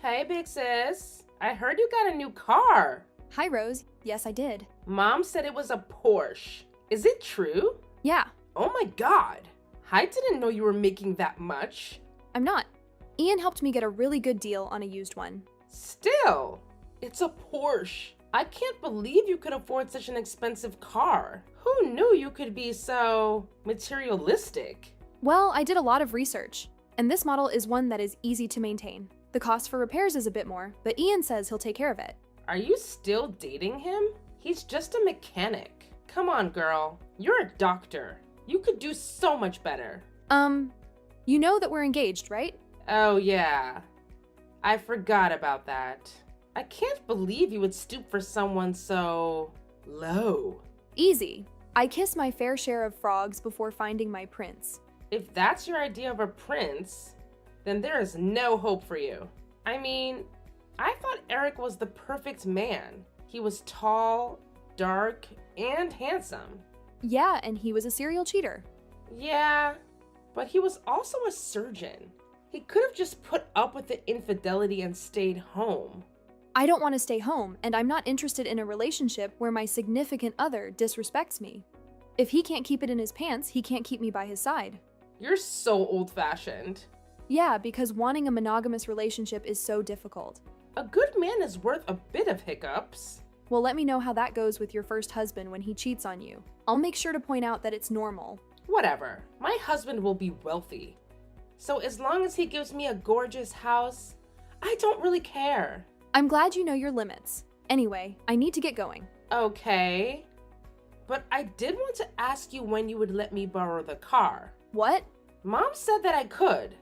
Hey, big sis. I heard you got a new car. Hi, Rose. Yes, I did. Mom said it was a Porsche. Is it true? Yeah, Oh my god. I didn't know you were making that much. I'm not. Ian helped me get a really good deal on a used one. Still, it's a Porsche. I can't believe you could afford such an expensive car. Who knew you could be so materialistic? Well, I did a lot of research, and this model is one that is easy to maintain. The cost for repairs is a bit more, but Ian says he'll take care of it. Are you still dating him? He's just a mechanic. Come on, girl. You're a doctor. You could do so much better. You know that we're engaged, right? Oh, yeah. I forgot about that. I can't believe you would stoop for someone so low. Easy. I kiss my fair share of frogs before finding my prince. If that's your idea of a prince, then there is no hope for you. I mean, I thought Eric was the perfect man. He was tall, dark, and handsome. Yeah, and he was a serial cheater. Yeah, but he was also a surgeon. He could have just put up with the infidelity and stayed home. I don't want to stay home, and I'm not interested in a relationship where my significant other disrespects me. If he can't keep it in his pants, he can't keep me by his side. You're so old-fashioned. Yeah, because wanting a monogamous relationship is so difficult. A good man is worth a bit of hiccups. Well, let me know how that goes with your first husband when he cheats on you. I'll make sure to point out that it's normal. Whatever. My husband will be wealthy. So as long as he gives me a gorgeous house, I don't really care. I'm glad you know your limits. Anyway, I need to get going. Okay. But I did want to ask you when you would let me borrow the car. What? Mom said that I could.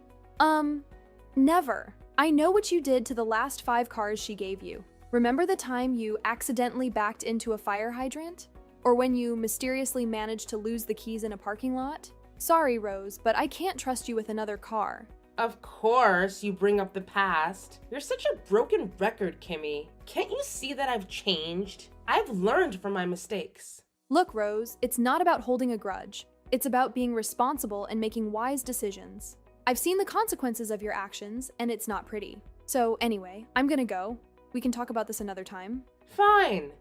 Never. I know what you did to the last 5 cars she gave you. Remember the time you accidentally backed into a fire hydrant? Or when you mysteriously managed to lose the keys in a parking lot? Sorry, Rose, but I can't trust you with another car. Of course, you bring up the past. You're such a broken record, Kimmy. Can't you see that I've changed? I've learned from my mistakes. Look, Rose, it's not about holding a grudge. It's about being responsible and making wise decisions. I've seen the consequences of your actions, and it's not pretty. So anyway, I'm gonna go. We can talk about this another time. Fine.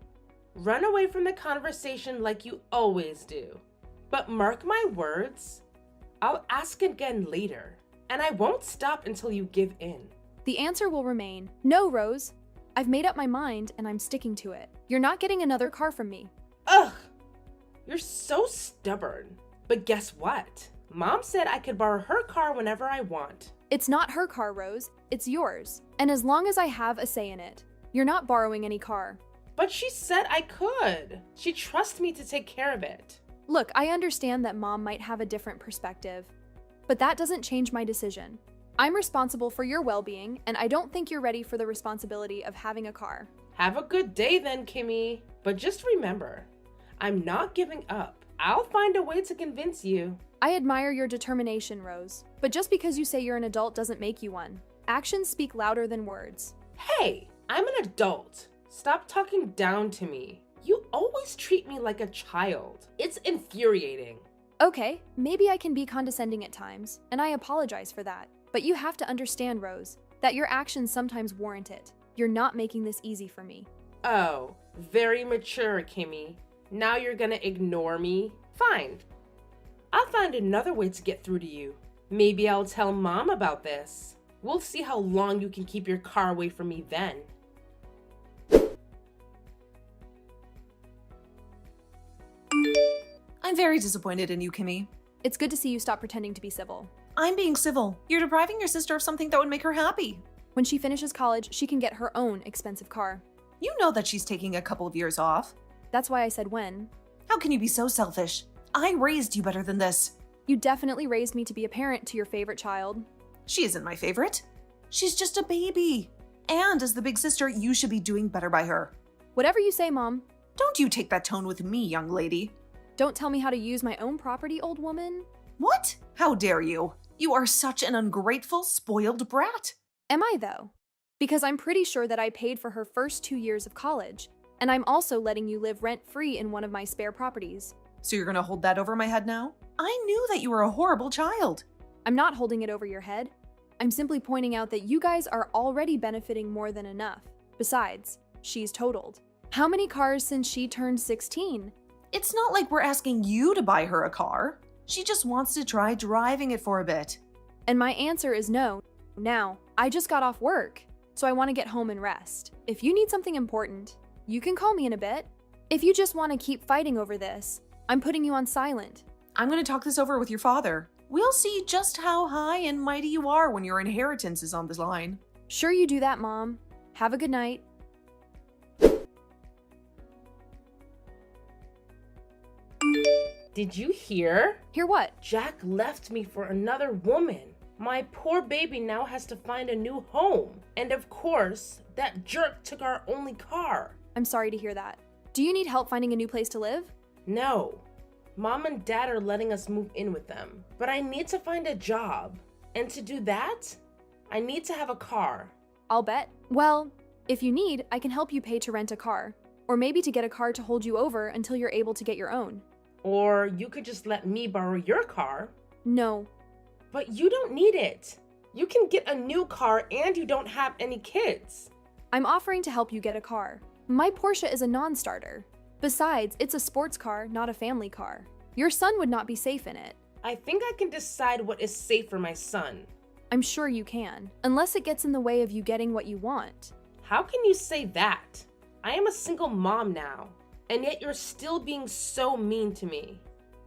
Run away from the conversation like you always do. But mark my words, I'll ask again later, and I won't stop until you give in. The answer will remain, no, Rose. I've made up my mind, and I'm sticking to it. You're not getting another car from me. Ugh! You're so stubborn. But guess what? Mom said I could borrow her car whenever I want. It's not her car, Rose. It's yours. And as long as I have a say in it, you're not borrowing any car. But she said I could. She trusts me to take care of it. Look, I understand that Mom might have a different perspective, but that doesn't change my decision. I'm responsible for your well-being, and I don't think you're ready for the responsibility of having a car. Have a good day then, Kimmy. But just remember, I'm not giving up. I'll find a way to convince you. I admire your determination, Rose, but just because you say you're an adult doesn't make you one. Actions speak louder than words. Hey, I'm an adult. Stop talking down to me. You always treat me like a child. It's infuriating. Okay, maybe I can be condescending at times, and I apologize for that. But you have to understand, Rose, that your actions sometimes warrant it. You're not making this easy for me. Oh, very mature, Kimmy. Now you're gonna ignore me? Fine. I'll find another way to get through to you. Maybe I'll tell Mom about this. We'll see how long you can keep your car away from me then. I'm very disappointed in you, Kimmy. It's good to see you stop pretending to be civil. I'm being civil. You're depriving your sister of something that would make her happy. When she finishes college, she can get her own expensive car. You know that she's taking a couple of years off. That's why I said when. How can you be so selfish? I raised you better than this. You definitely raised me to be a parent to your favorite child. She isn't my favorite. She's just a baby. And as the big sister, you should be doing better by her. Whatever you say, Mom. Don't you take that tone with me, young lady. Don't tell me how to use my own property, old woman. What? How dare you? You are such an ungrateful, spoiled brat. Am I, though? Because I'm pretty sure that I paid for her first 2 years of college, and I'm also letting you live rent-free in one of my spare properties. So you're gonna hold that over my head now? I knew that you were a horrible child. I'm not holding it over your head. I'm simply pointing out that you guys are already benefiting more than enough. Besides, she's totaled. How many cars since she turned 16? It's not like we're asking you to buy her a car. She just wants to try driving it for a bit. And my answer is no. Now, I just got off work, so I want to get home and rest. If you need something important, you can call me in a bit. If you just want to keep fighting over this, I'm putting you on silent. I'm going to talk this over with your father. We'll see just how high and mighty you are when your inheritance is on this line. Sure you do that, Mom. Have a good night. Did you hear? Hear what? Jack left me for another woman. My poor baby now has to find a new home. And of course, that jerk took our only car. I'm sorry to hear that. Do you need help finding a new place to live? No. Mom and Dad are letting us move in with them. But I need to find a job. And to do that, I need to have a car. I'll bet. Well, if you need, I can help you pay to rent a car. Or maybe to get a car to hold you over until you're able to get your own. Or you could just let me borrow your car. No. But you don't need it. You can get a new car and you don't have any kids. I'm offering to help you get a car. My Porsche is a non-starter. Besides, it's a sports car, not a family car. Your son would not be safe in it. I think I can decide what is safe for my son. I'm sure you can, unless it gets in the way of you getting what you want. How can you say that? I am a single mom now, and yet you're still being so mean to me.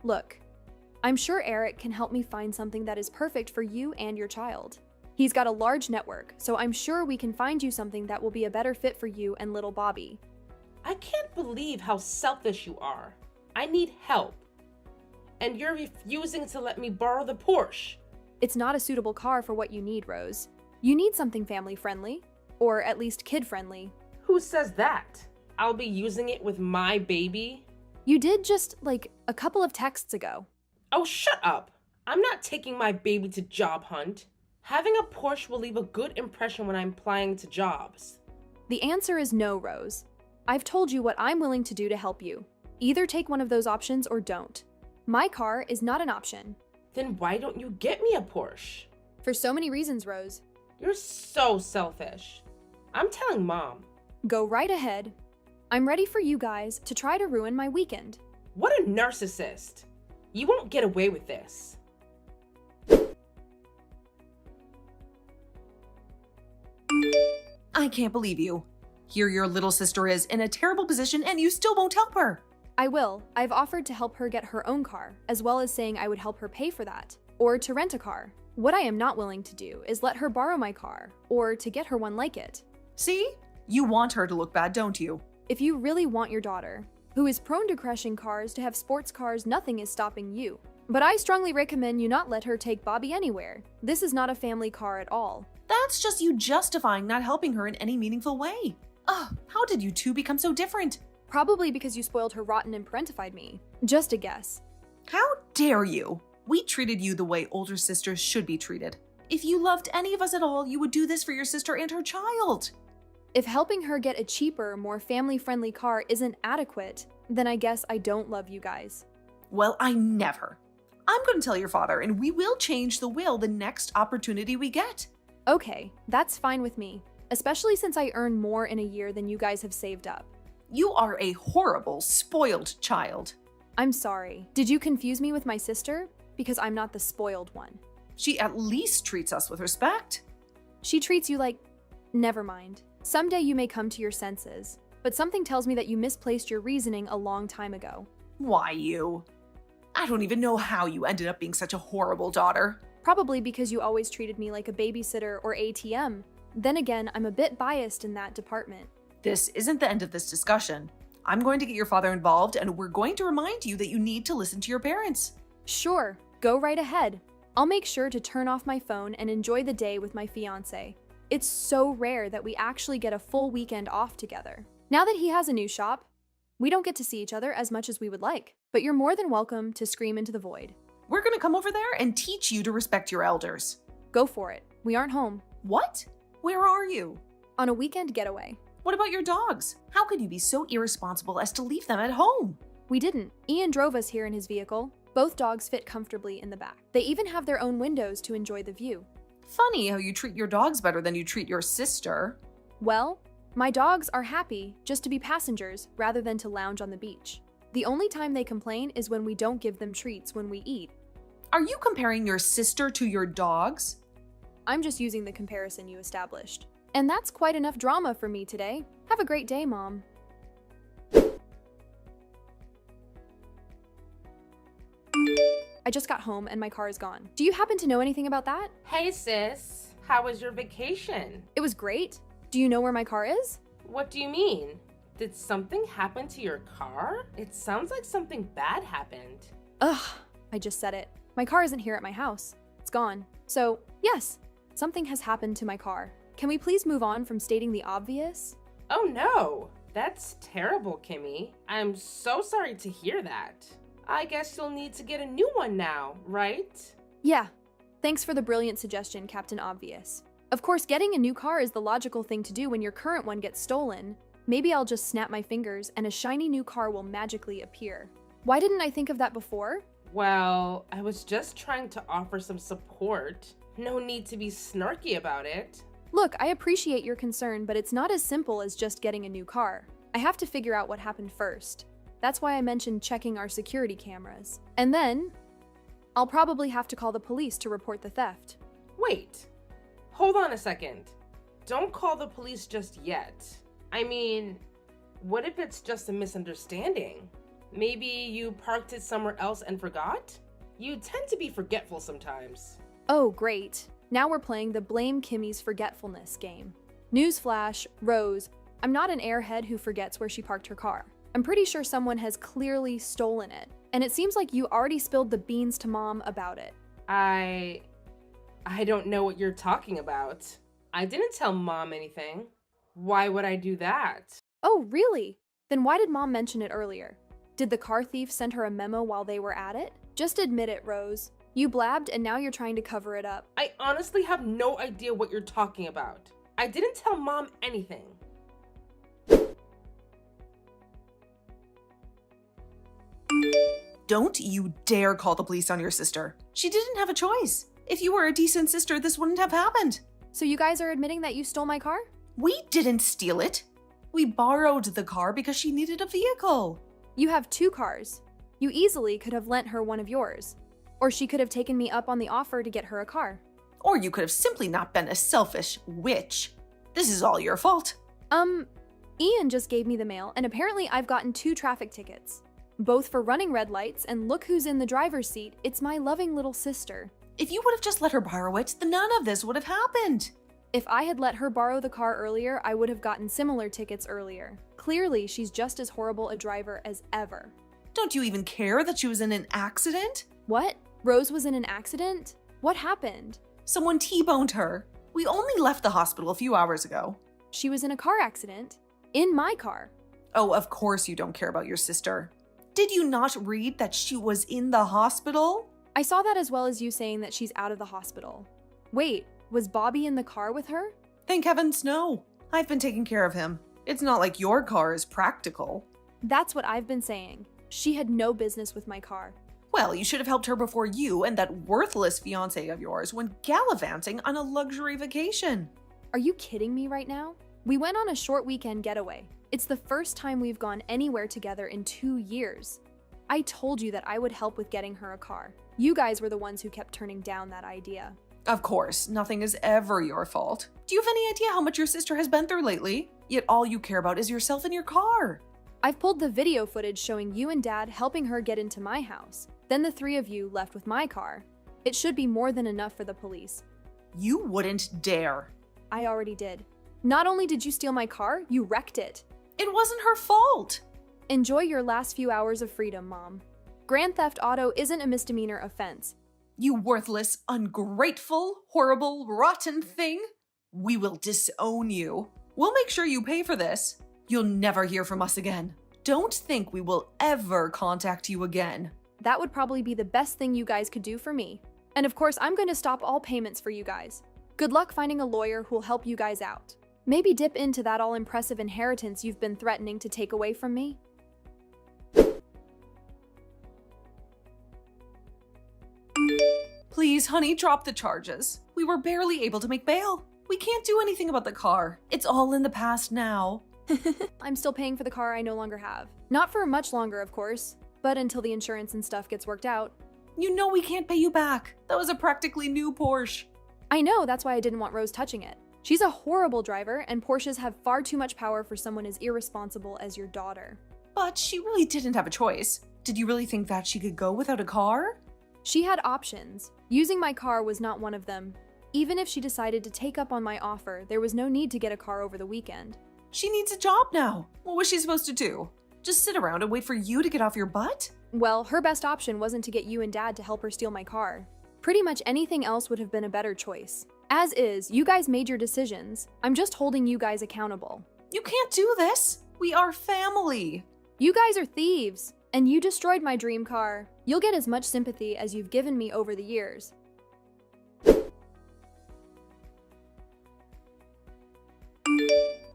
Look, I'm sure Eric can help me find something that is perfect for you and your child. He's got a large network, so I'm sure we can find you something that will be a better fit for you and little Bobby. I can't believe how selfish you are. I need help. And you're refusing to let me borrow the Porsche. It's not a suitable car for what you need, Rose. You need something family-friendly, or at least kid-friendly. Who says that? I'll be using it with my baby? You did just, like, a couple of texts ago. Oh, shut up. I'm not taking my baby to job hunt. Having a Porsche will leave a good impression when I'm applying to jobs. The answer is no, Rose. I've told you what I'm willing to do to help you. Either take one of those options or don't. My car is not an option. Then why don't you get me a Porsche? For so many reasons, Rose. You're so selfish. I'm telling Mom. Go right ahead. I'm ready for you guys to try to ruin my weekend. What a narcissist. You won't get away with this. I can't believe you. Here your little sister is in a terrible position and you still won't help her. I will. I've offered to help her get her own car, as well as saying I would help her pay for that, or to rent a car. What I am not willing to do is let her borrow my car, or to get her one like it. See? You want her to look bad, don't you? If you really want your daughter, who is prone to crashing cars, to have sports cars, nothing is stopping you. But I strongly recommend you not let her take Bobby anywhere. This is not a family car at all. That's just you justifying not helping her in any meaningful way. Ugh, how did you two become so different? Probably because you spoiled her rotten and parentified me. Just a guess. How dare you? We treated you the way older sisters should be treated. If you loved any of us at all, you would do this for your sister and her child. If helping her get a cheaper, more family-friendly car isn't adequate, then I guess I don't love you guys. Well, I never. I'm going to tell your father, and we will change the will the next opportunity we get. Okay, that's fine with me, especially since I earn more in a year than you guys have saved up. You are a horrible, spoiled child. I'm sorry. Did you confuse me with my sister? Because I'm not the spoiled one. She at least treats us with respect. She treats you like... Never mind. Someday you may come to your senses, but something tells me that you misplaced your reasoning a long time ago. Why you? I don't even know how you ended up being such a horrible daughter. Probably because you always treated me like a babysitter or ATM. Then again, I'm a bit biased in that department. This isn't the end of this discussion. I'm going to get your father involved, and we're going to remind you that you need to listen to your parents. Sure, go right ahead. I'll make sure to turn off my phone and enjoy the day with my fiancé. It's so rare that we actually get a full weekend off together. Now that he has a new shop, we don't get to see each other as much as we would like, but you're more than welcome to scream into the void. We're going to come over there and teach you to respect your elders. Go for it. We aren't home. What? Where are you? On a weekend getaway. What about your dogs? How could you be so irresponsible as to leave them at home? We didn't. Ian drove us here in his vehicle. Both dogs fit comfortably in the back. They even have their own windows to enjoy the view. Funny how you treat your dogs better than you treat your sister. Well, my dogs are happy just to be passengers rather than to lounge on the beach. The only time they complain is when we don't give them treats when we eat. Are you comparing your sister to your dogs? I'm just using the comparison you established. And that's quite enough drama for me today. Have a great day, Mom. I just got home and my car is gone. Do you happen to know anything about that? Hey sis, how was your vacation? It was great. Do you know where my car is? What do you mean? Did something happen to your car? It sounds like something bad happened. Ugh, I just said it. My car isn't here at my house. It's gone. So, yes, something has happened to my car. Can we please move on from stating the obvious? Oh no, that's terrible, Kimmy. I'm so sorry to hear that. I guess you'll need to get a new one now, right? Yeah. Thanks for the brilliant suggestion, Captain Obvious. Of course, getting a new car is the logical thing to do when your current one gets stolen. Maybe I'll just snap my fingers and a shiny new car will magically appear. Why didn't I think of that before? Well, I was just trying to offer some support. No need to be snarky about it. Look, I appreciate your concern, but it's not as simple as just getting a new car. I have to figure out what happened first. That's why I mentioned checking our security cameras. And then, I'll probably have to call the police to report the theft. Wait, hold on a second. Don't call the police just yet. I mean, what if it's just a misunderstanding? Maybe you parked it somewhere else and forgot? You tend to be forgetful sometimes. Oh, great. Now we're playing the Blame Kimmy's Forgetfulness game. Newsflash, Rose, I'm not an airhead who forgets where she parked her car. I'm pretty sure someone has clearly stolen it, and it seems like you already spilled the beans to Mom about it. I don't know what you're talking about. I didn't tell Mom anything. Why would I do that? Oh, really? Then why did Mom mention it earlier? Did the car thief send her a memo while they were at it? Just admit it, Rose. You blabbed and now you're trying to cover it up. I honestly have no idea what you're talking about. I didn't tell Mom anything. Don't you dare call the police on your sister. She didn't have a choice. If you were a decent sister, this wouldn't have happened. So you guys are admitting that you stole my car? We didn't steal it. We borrowed the car because she needed a vehicle. You have 2 cars. You easily could have lent her one of yours. Or she could have taken me up on the offer to get her a car. Or you could have simply not been a selfish witch. This is all your fault. Ian just gave me the mail, and apparently I've gotten 2 traffic tickets. Both for running red lights, and look who's in the driver's seat. It's my loving little sister. If you would have just let her borrow it, then none of this would have happened. If I had let her borrow the car earlier, I would have gotten similar tickets earlier. Clearly, she's just as horrible a driver as ever. Don't you even care that she was in an accident? What? Rose was in an accident? What happened? Someone T-boned her. We only left the hospital a few hours ago. She was in a car accident. In my car. Oh, of course you don't care about your sister. Did you not read that she was in the hospital? I saw that as well as you saying that she's out of the hospital. Wait, was Bobby in the car with her? Thank heavens no. I've been taking care of him. It's not like your car is practical. That's what I've been saying. She had no business with my car. Well, you should have helped her before you and that worthless fiancé of yours went gallivanting on a luxury vacation. Are you kidding me right now? We went on a short weekend getaway. It's the first time we've gone anywhere together in 2 years. I told you that I would help with getting her a car. You guys were the ones who kept turning down that idea. Of course, nothing is ever your fault. Do you have any idea how much your sister has been through lately? Yet all you care about is yourself and your car. I've pulled the video footage showing you and Dad helping her get into my house. Then the 3 of you left with my car. It should be more than enough for the police. You wouldn't dare. I already did. Not only did you steal my car, you wrecked it. It wasn't her fault. Enjoy your last few hours of freedom, Mom. Grand theft auto isn't a misdemeanor offense. You worthless, ungrateful, horrible, rotten thing. We will disown you. We'll make sure you pay for this. You'll never hear from us again. Don't think we will ever contact you again. That would probably be the best thing you guys could do for me. And of course, I'm going to stop all payments for you guys. Good luck finding a lawyer who'll help you guys out. Maybe dip into that all-impressive inheritance you've been threatening to take away from me. Please, honey, drop the charges. We were barely able to make bail. We can't do anything about the car. It's all in the past now. I'm still paying for the car I no longer have. Not for much longer, of course, but until the insurance and stuff gets worked out. You know we can't pay you back. That was a practically new Porsche. I know, that's why I didn't want Rose touching it. She's a horrible driver, and Porsches have far too much power for someone as irresponsible as your daughter. But she really didn't have a choice. Did you really think that she could go without a car? She had options. Using my car was not one of them. Even if she decided to take up on my offer, there was no need to get a car over the weekend. She needs a job now. What was she supposed to do? Just sit around and wait for you to get off your butt? Well, her best option wasn't to get you and Dad to help her steal my car. Pretty much anything else would have been a better choice. As is, you guys made your decisions. I'm just holding you guys accountable. You can't do this. We are family. You guys are thieves, and you destroyed my dream car. You'll get as much sympathy as you've given me over the years.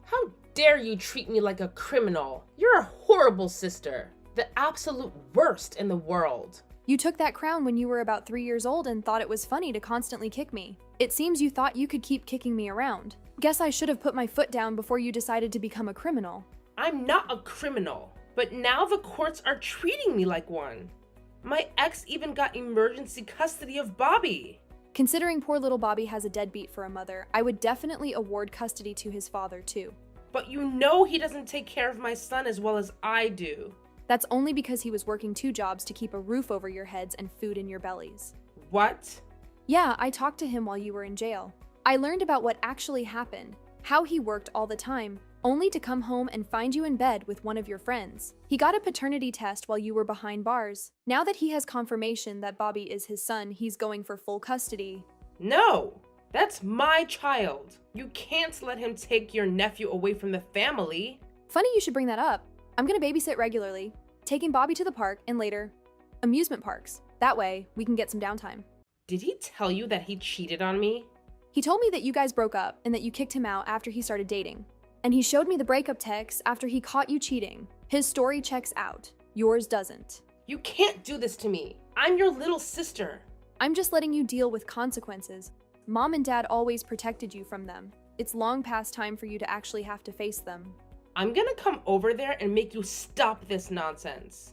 How dare you treat me like a criminal? You're a horrible sister. The absolute worst in the world. You took that crown when you were about 3 years old and thought it was funny to constantly kick me. It seems you thought you could keep kicking me around. Guess I should have put my foot down before you decided to become a criminal. I'm not a criminal, but now the courts are treating me like one. My ex even got emergency custody of Bobby. Considering poor little Bobby has a deadbeat for a mother, I would definitely award custody to his father too. But you know he doesn't take care of my son as well as I do. That's only because he was working 2 jobs to keep a roof over your heads and food in your bellies. What? Yeah, I talked to him while you were in jail. I learned about what actually happened, how he worked all the time, only to come home and find you in bed with one of your friends. He got a paternity test while you were behind bars. Now that he has confirmation that Bobby is his son, he's going for full custody. No, that's my child. You can't let him take your nephew away from the family. Funny you should bring that up. I'm gonna babysit regularly, taking Bobby to the park and later, amusement parks. That way, we can get some downtime. Did he tell you that he cheated on me? He told me that you guys broke up and that you kicked him out after he started dating. And he showed me the breakup text after he caught you cheating. His story checks out. Yours doesn't. You can't do this to me. I'm your little sister. I'm just letting you deal with consequences. Mom and Dad always protected you from them. It's long past time for you to actually have to face them. I'm gonna come over there and make you stop this nonsense.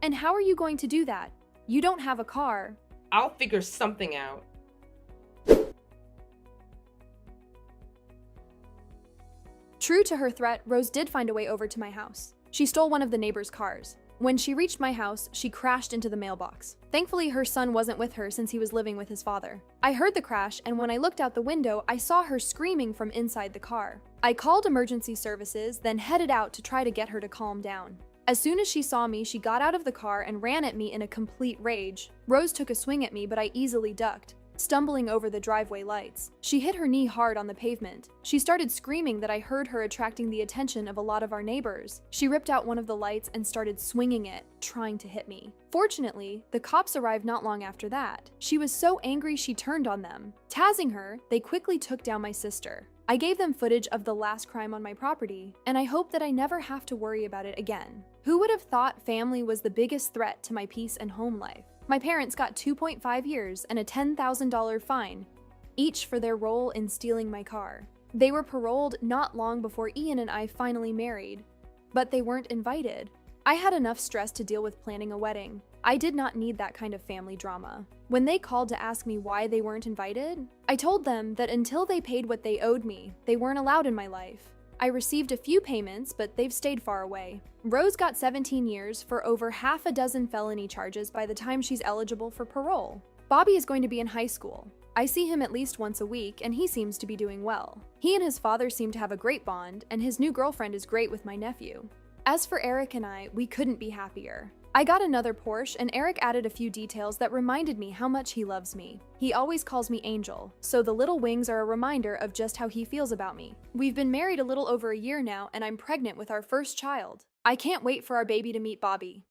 And how are you going to do that? You don't have a car. I'll figure something out. True to her threat, Rose did find a way over to my house. She stole one of the neighbor's cars. When she reached my house, she crashed into the mailbox. Thankfully, her son wasn't with her since he was living with his father. I heard the crash, and when I looked out the window, I saw her screaming from inside the car. I called emergency services, then headed out to try to get her to calm down. As soon as she saw me, she got out of the car and ran at me in a complete rage. Rose took a swing at me, but I easily ducked, stumbling over the driveway lights. She hit her knee hard on the pavement. She started screaming that I heard her attracting the attention of a lot of our neighbors. She ripped out one of the lights and started swinging it, trying to hit me. Fortunately, the cops arrived not long after that. She was so angry she turned on them. Tazzing her, they quickly took down my sister. I gave them footage of the last crime on my property, and I hope that I never have to worry about it again. Who would have thought family was the biggest threat to my peace and home life? My parents got 2.5 years and a $10,000 fine, each for their role in stealing my car. They were paroled not long before Ian and I finally married, but they weren't invited. I had enough stress to deal with planning a wedding. I did not need that kind of family drama. When they called to ask me why they weren't invited, I told them that until they paid what they owed me, they weren't allowed in my life. I received a few payments, but they've stayed far away. Rose got 17 years for over half a dozen felony charges by the time she's eligible for parole. Bobby is going to be in high school. I see him at least once a week, and he seems to be doing well. He and his father seem to have a great bond, and his new girlfriend is great with my nephew. As for Eric and I, we couldn't be happier. I got another Porsche, and Eric added a few details that reminded me how much he loves me. He always calls me Angel, so the little wings are a reminder of just how he feels about me. We've been married a little over a year now, and I'm pregnant with our first child. I can't wait for our baby to meet Bobby.